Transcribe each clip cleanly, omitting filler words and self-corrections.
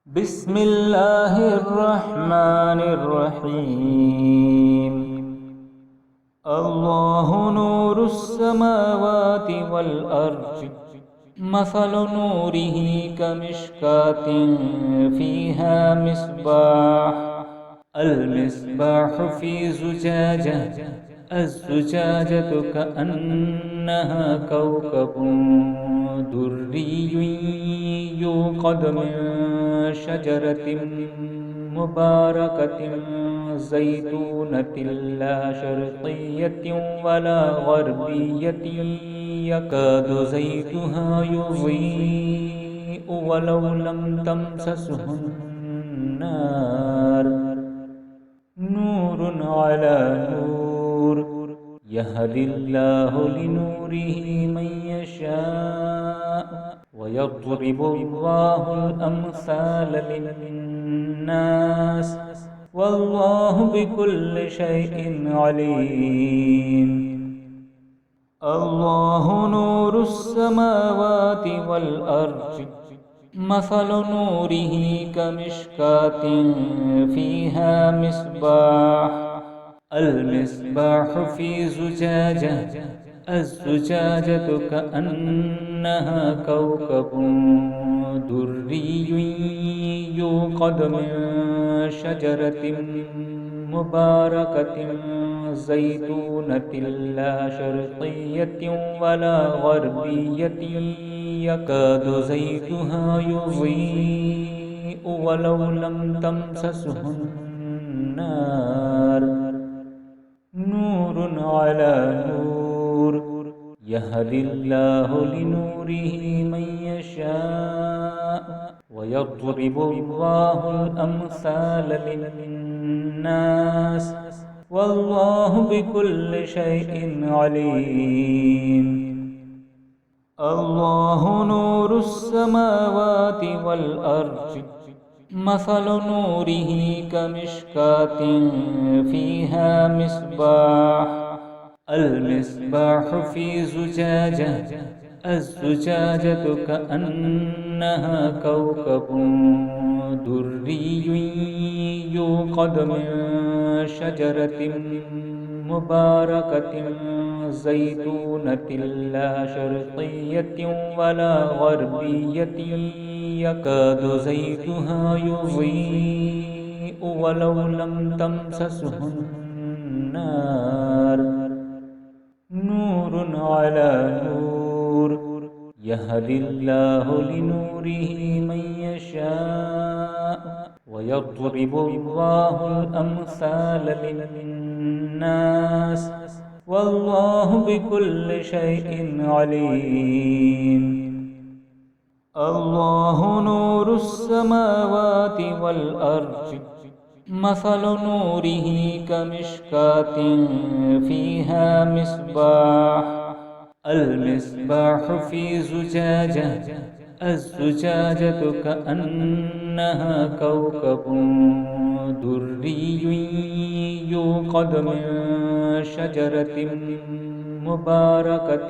بسم الله الرحمن الرحيم. الله نور السماوات والأرض، مثل نوره كمشكاة فيها مصباح، المصباح في زجاجة، الزجاجة كأنها كوكب دري يوقد من شجرة مباركة زيتونة لا شرقية ولا غربية يكاد زيتها يضيء ولو لم تمسسه النار، نور على نور، يهدي الله لنوره من يشاء ويضرب الله الأمثال للناس والله بكل شيء عليم. الله نور السماوات والأرض، مثل نوره كمشكاة فيها مصباح، المصباح في زجاجة، الزجاجة كأنها كوكب دري يوقد من شجرة مباركة زيتونة لا شرقية ولا غربية يكاد زيتها يضيء ولو لم تمسسه النار، نور على نور، يهدي الله لنوره من يشاء ويضرب الله الأمثال للناس والله بكل شيء عليم. الله نور السماوات والأرض، مثل نوره كمشكاة فيها مصباح، المصباح في زجاجة، الزجاجة كأنها كوكب دري يوقد من شجرة مباركة زيتونة لا شرقية ولا غربية يكاد زيتها يضيء ولو لم تمسسه النار، نور على نور، يهدي الله لنوره من يشاء ويضرب الله الأمثال للناس والله بكل شيء عليم. الله نور السماوات والأرض، مثل نوره كمشكاة فيها مصباح، المصباح في زجاجة، الزجاجة كأنها كوكب دري يوقد من شجرة مباركة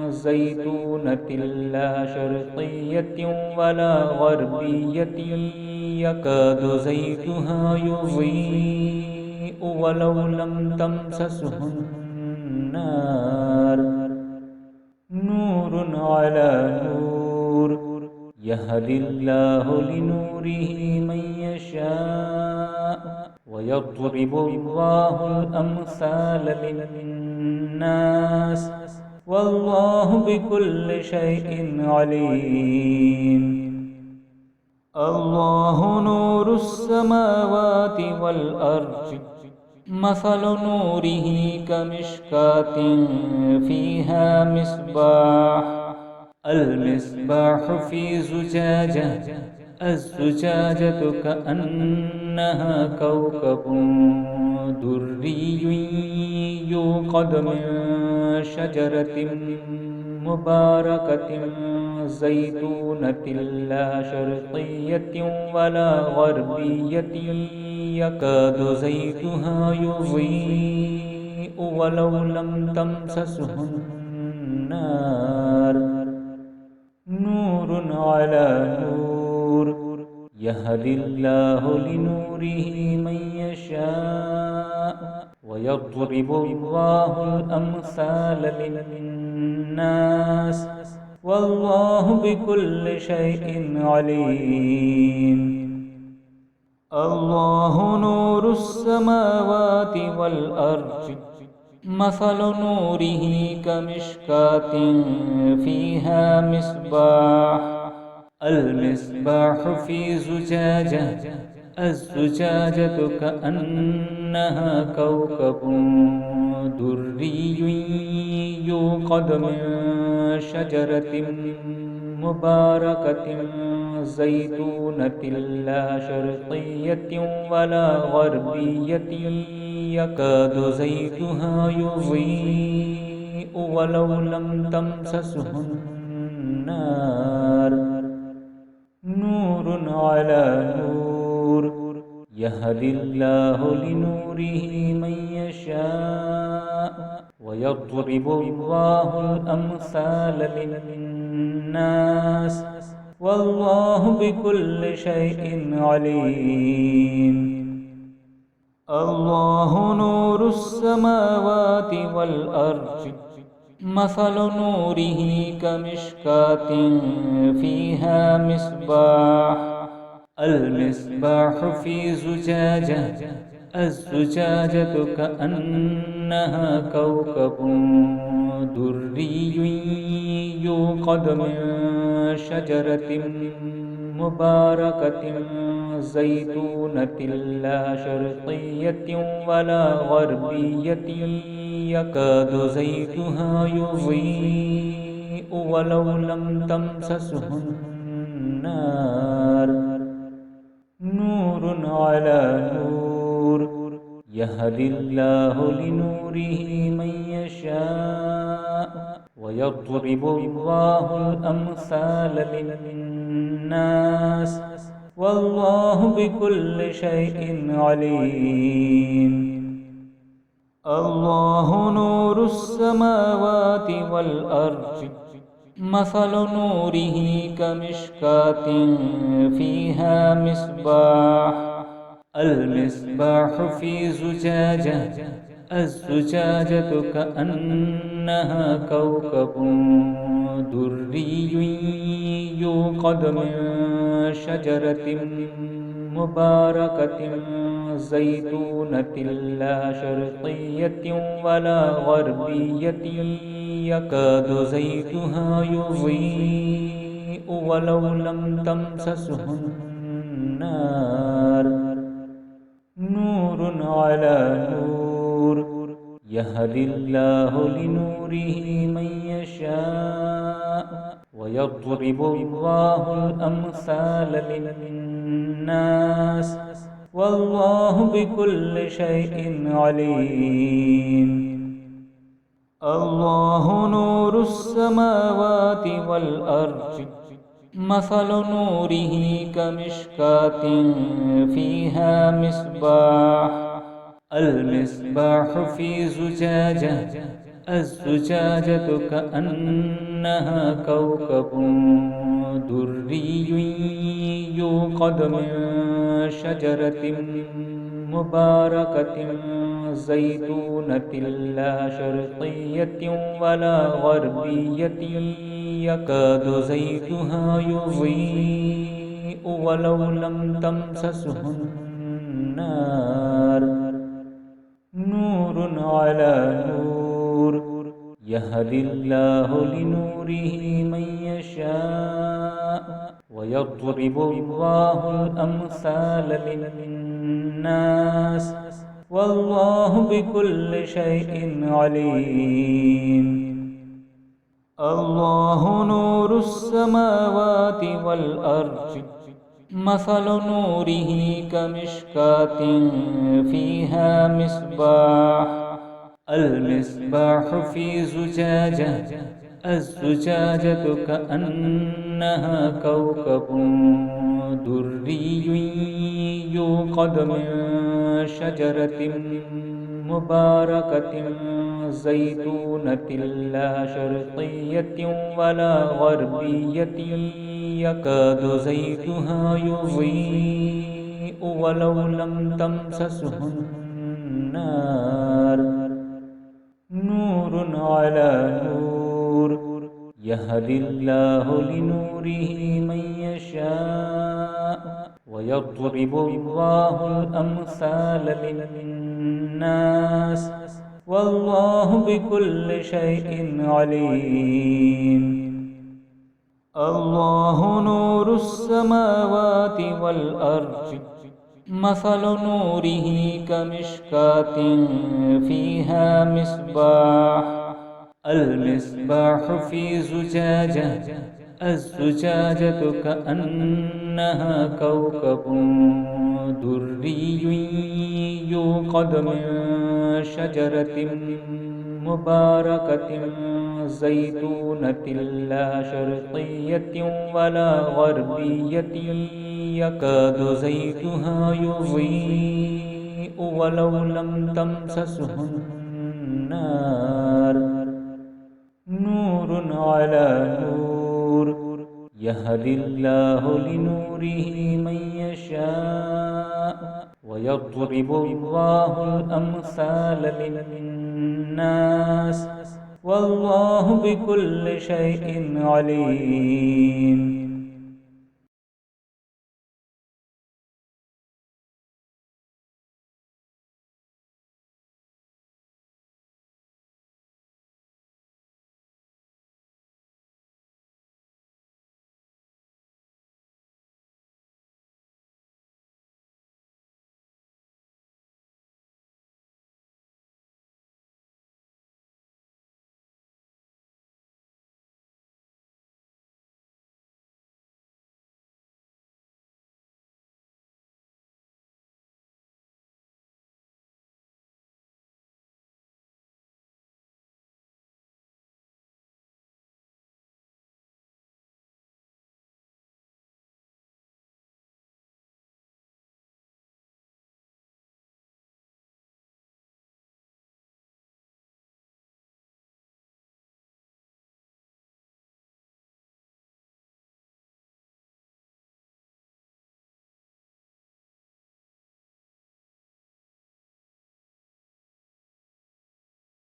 زيتونة لا شرقية ولا غربية يكاد زيتها يضيء ولو لم تمسسه النار، نور على نور، يهدي الله لنوره من يشاء ويضرب الله الأمثال للناس والله بكل شيء عليم. الله نور السماوات والأرض، مثل نوره كمشكاة فيها مصباح، المصباح في زجاجة، الزجاجة كأنها كوكب دري يوقد من شجرة مباركة زيتونة لا شرقية ولا غربية يكاد زيتها يضيء ولو لم تمسسه النار، نور على نور، يهدي الله لنوره من يشاء ويضرب الله الأمثال للناس والله بكل شيء عليم. الله نور السماوات والأرض مثل نوره كمشكاة فيها مصباح المصباح في زجاجة الزجاجة كأنها كوكب دري يوقد من شجرة مباركة زيتونة لا شرقية ولا غربية يكاد زيتها يضيء ولو لم تمسسه النار نور على نور يهدي الله لنوره من يشاء ويضرب الله الأمثال للناس والله بكل شيء عليم. الله نور السماوات والأرض مثل نوره كمشكاة فيها مصباح المصباح في زجاجة الزجاجة كأنها كوكب دري يوقد من شجرة مباركة زيتونة لا شرقية ولا غربية يكاد زيتها يضيء ولو لم تمسسه النار نور على نور يهدي الله لنوره من يشاء ويضرب الله الأمثال للناس والله بكل شيء عليم. الله نور السماوات والأرض مثل نوره كمشكاة فيها مصباح المصباح في زجاجة الزجاجة كأنها كوكب دري يوقد من شجرة مباركة زيتونة لا شرقية ولا غربية يكاد زيتها يضيء ولو لم تمسسه النار نور على نور يهدي الله لنوره من يشاء ويضرب الله الأمثال للناس والله بكل شيء عليم. الله نور السماوات والأرض مثل نوره كمشكاة فيها مصباح المصباح في زجاجة الزجاجة كأنها كوكب دري يوقد من شجرة مباركة زيتونة لا شرقية ولا غربية يكاد زيتها يضيء ولو لم تمسسه النار نور على نور يهدي الله لنوره من يشاء ويضرب الله الأمثال للناس والله بكل شيء عليم. الله نور السماوات والأرض مثل نوره كمشكاة فيها مصباح المصباح في زجاجة الزجاجة كأنها كوكب دري يوقد من شجرة مباركة زيتونة لا شرقية ولا غربية يكاد زيتها يضيء ولو لم تمسسه النار نور على نور يهدي الله لنوره من يشاء ويضرب الله الأمثال للناس والله بكل شيء عليم الله نور السماوات والأرض مثل نوره كمشكاة فيها مصباح المصباح في زجاجة الزجاجة كأنها كوكب دري يوقد من شجرة مباركة زيتونة لا شرقية ولا غربية يكاد زيتها يضيء ولو لم تمسسه النار نور على نور يهدي الله لنوره من يشاء ويضرب الله الأمثال للناس والله بكل شيء عليم